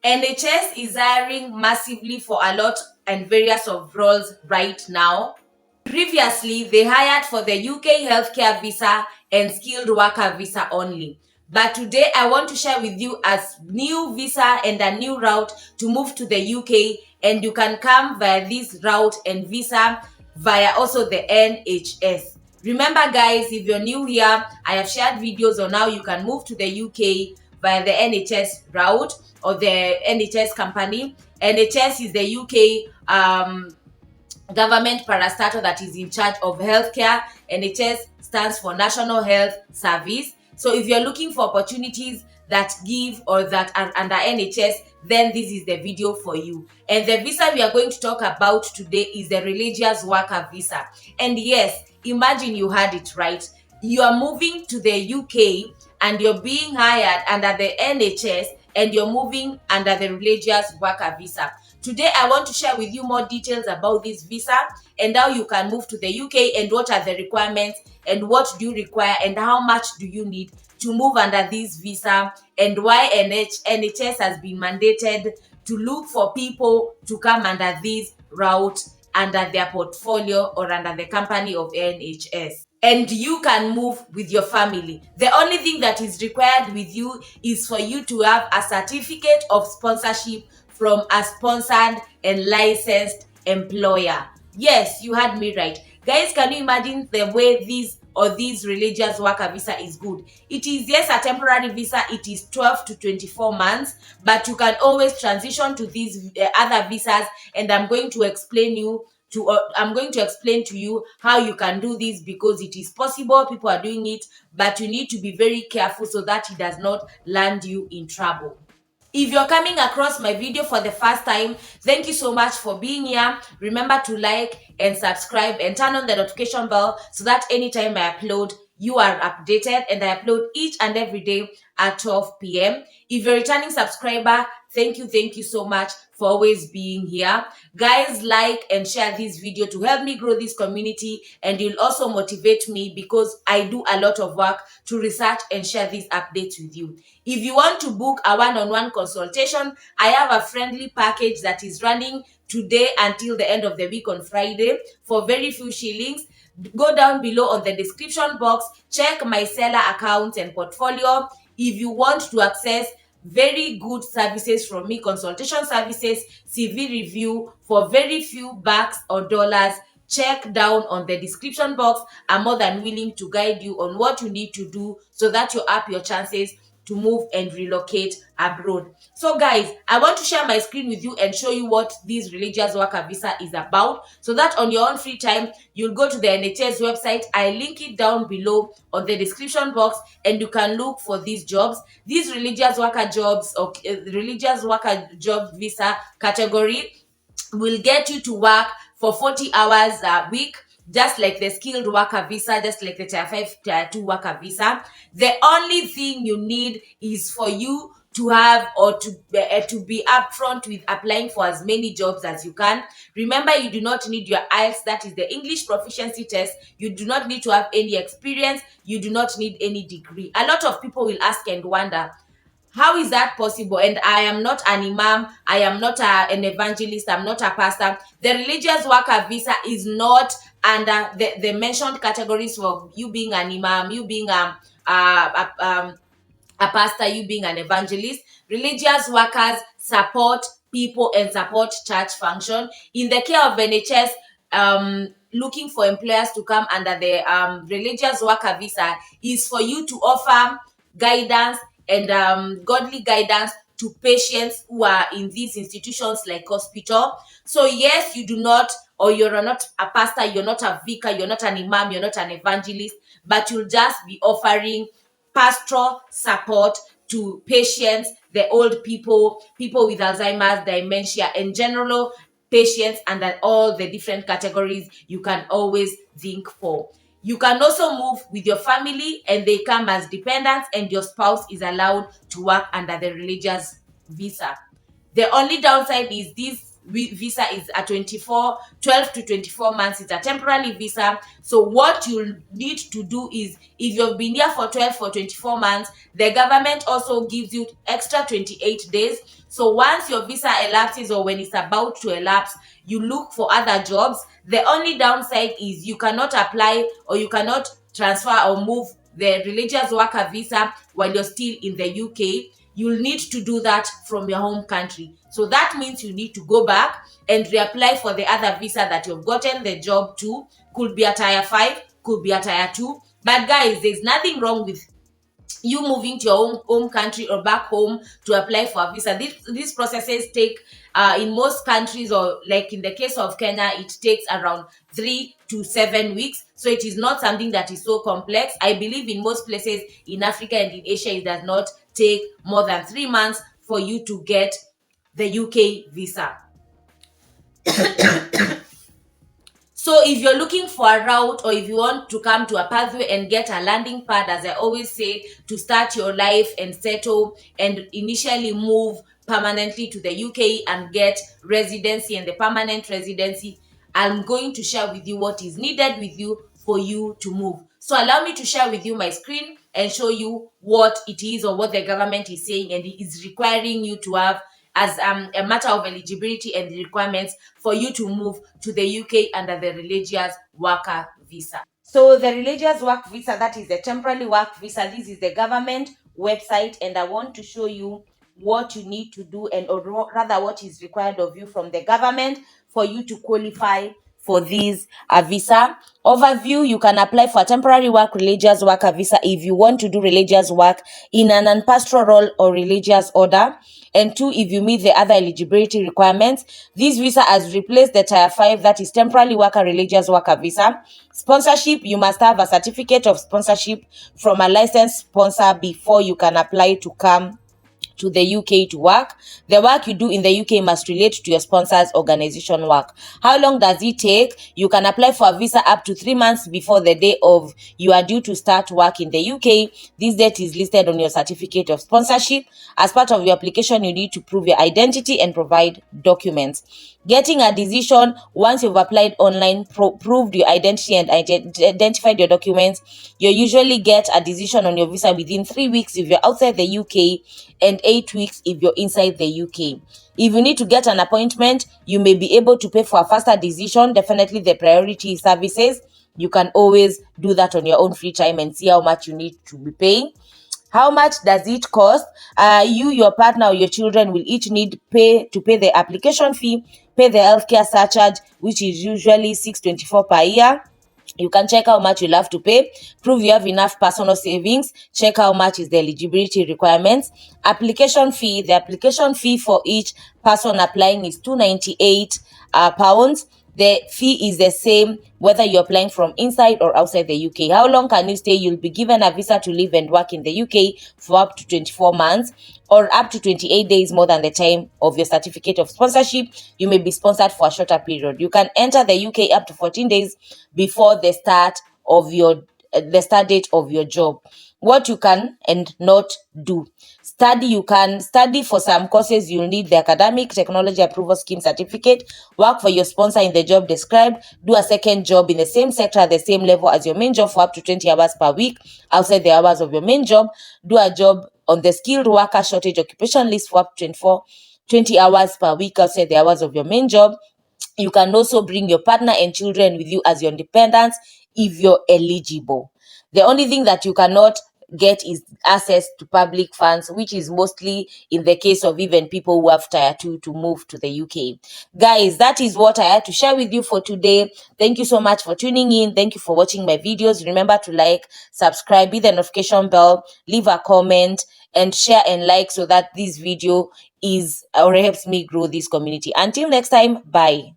NHS is hiring massively for a lot and various of roles right now. Previously, they hired for the UK healthcare visa and skilled worker visa only. But today, I want to share with you a new visa and a new route to move to the UK, and you can come via this route and visa via also the NHS. Remember guys, if you're new here, I have shared videos on how you can move to the UK via the NHS route or the NHS company. NHS is the UK government parastatal that is in charge of healthcare. NHS stands for National Health Service. So if you're looking for opportunities that give or that are under NHS, then this is the video for you. And the visa we are going to talk about today is the religious worker visa. And yes, imagine you had it right. You are moving to the UK and you're being hired under the NHS and you're moving under the religious worker visa. Today, I want to share with you more details about this visa and how you can move to the UK and what are the requirements and what do you require and how much do you need to move under this visa and why NHS has been mandated to look for people to come under this route under their portfolio or under the company of NHS. And you can move with your family. The only thing that is required with you is for you to have a certificate of sponsorship from a sponsored and licensed employer. Yes, you heard me right. Guys, can you imagine the way this religious worker visa is good? It is, yes, a temporary visa. It is 12 to 24 months, but you can always transition to these other visas, and I'm going to explain to you how you can do this, because it is possible. People are doing it, but you need to be very careful so that it does not land you in trouble. If you're coming across my video for the first time, thank you so much for being here. Remember to like and subscribe and turn on the notification bell so that anytime I upload, you are updated, and I upload each and every day at 12 p.m. If you're a returning subscriber, thank you so much for always being here. Guys, like and share this video to help me grow this community, and you'll also motivate me because I do a lot of work to research and share these updates with you. If you want to book a one-on-one consultation, I have a friendly package that is running today until the end of the week on Friday for very few shillings. Go down below on the description box, check my seller account and portfolio. If you want to access very good services from me, consultation services, CV review for very few bucks or dollars, check down on the description box. I'm more than willing to guide you on what you need to do so that you up your chances to move and relocate abroad. So guys, I want to share my screen with you and show you what this religious worker visa is about, so that on your own free time, you'll go to the NHS website. I link it down below on the description box, and you can look for these jobs. These religious worker jobs or religious worker job visa category will get you to work for 40 hours a week, just like the skilled worker visa, just like the Tier 5, Tier 2 worker visa. The only thing you need is for you to have or to be upfront with applying for as many jobs as you can. Remember, you do not need your IELTS, that is the English proficiency test. You do not need to have any experience. You do not need any degree. A lot of people will ask and wonder, how is that possible? And I am not an imam, I am not an evangelist, I'm not a pastor. The religious worker visa is not under the mentioned categories for you being an imam, you being a pastor, you being an evangelist. Religious workers support people and support church function. In the care of NHS, looking for employers to come under the religious worker visa is for you to offer guidance and godly guidance to patients who are in these institutions like hospital. So yes, you do not, or you're not a pastor, you're not a vicar, you're not an imam, you're not an evangelist, but you'll just be offering pastoral support to patients, the old people, people with Alzheimer's, dementia, and general patients under all the different categories you can always think for. You can also move with your family and they come as dependents, and your spouse is allowed to work under the religious visa. The only downside is this visa is a 12 to 24 months. It's a temporary visa. So what you need to do is, if you've been here for 12 for 24 months, the government also gives you extra 28 days. So once your visa elapses, or when it's about to elapse, you look for other jobs. The only downside is you cannot apply, or you cannot transfer or move the religious worker visa while you're still in the UK. You'll need to do that from your home country. So that means you need to go back and reapply for the other visa that you've gotten the job to. Could be a tier 5, could be a tier 2. But guys, there's nothing wrong with you moving to your home country or back home to apply for a visa. These processes take, in most countries, or like in the case of Kenya, it takes around 3 to 7 weeks. So it is not something that is so complex. I believe in most places in Africa and in Asia, it does not take more than 3 months for you to get the UK visa. So if you're looking for a route, or if you want to come to a pathway and get a landing pad, as I always say, to start your life and settle and initially move permanently to the UK and get residency and the permanent residency, I'm going to share with you what is needed with you for you to move. So allow me to share with you my screen and show you what it is, or what the government is saying and it is requiring you to have as a matter of eligibility and the requirements for you to move to the UK under the religious worker visa. So the religious work visa, that is the temporary work visa, this is the government website, and I want to show you what you need to do, and or rather what is required of you from the government for you to qualify for this visa. Overview: you can apply for a temporary work religious worker visa if you want to do religious work in an unpastoral or religious order. And 2, if you meet the other eligibility requirements. This visa has replaced the tier 5, that is temporary worker religious worker visa. Sponsorship: you must have a certificate of sponsorship from a licensed sponsor before you can apply to come to the UK to work. The work you do in the UK must relate to your sponsor's organization work. How long does it take? You can apply for a visa up to 3 months before the day of you are due to start work in the UK. This date is listed on your certificate of sponsorship. As part of your application, you need to prove your identity and provide documents. Getting a decision: once you've applied online, proved your identity and identified your documents, you usually get a decision on your visa within 3 weeks if you're outside the UK, and 8 weeks if you're inside the UK. If you need to get an appointment, you may be able to pay for a faster decision. Definitely the priority services. You can always do that on your own free time and see how much you need to be paying. How much does it cost? You, your partner, or your children will each need to pay the application fee, pay the healthcare surcharge, which is usually $624 per year. You can check how much you'll have to pay, prove you have enough personal savings, check how much is the eligibility requirements. Application fee: the application fee for each person applying is £298. The fee is the same whether you're applying from inside or outside the UK. How long can you stay? You'll be given a visa to live and work in the UK for up to 24 months or up to 28 days more than the time of your certificate of sponsorship. You may be sponsored for a shorter period. You can enter the UK up to 14 days before the start date of your job. What you can and not do: study. You can study for some courses. You'll need the academic technology approval scheme certificate. Work for your sponsor in the job described. Do a second job in the same sector at the same level as your main job for up to 20 hours per week outside the hours of your main job. Do a job on the skilled worker shortage occupation list for up to 20 hours per week outside the hours of your main job. You can also bring your partner and children with you as your dependents if you're eligible. The only thing that you cannot get is access to public funds, which is mostly in the case of even people who have tier 2 to move to the UK. Guys, that is what I had to share with you for today. Thank you so much for tuning in. Thank you for watching my videos. Remember to like, subscribe, hit the notification bell, leave a comment, and share and like so that this video is or helps me grow this community. Until next time, bye.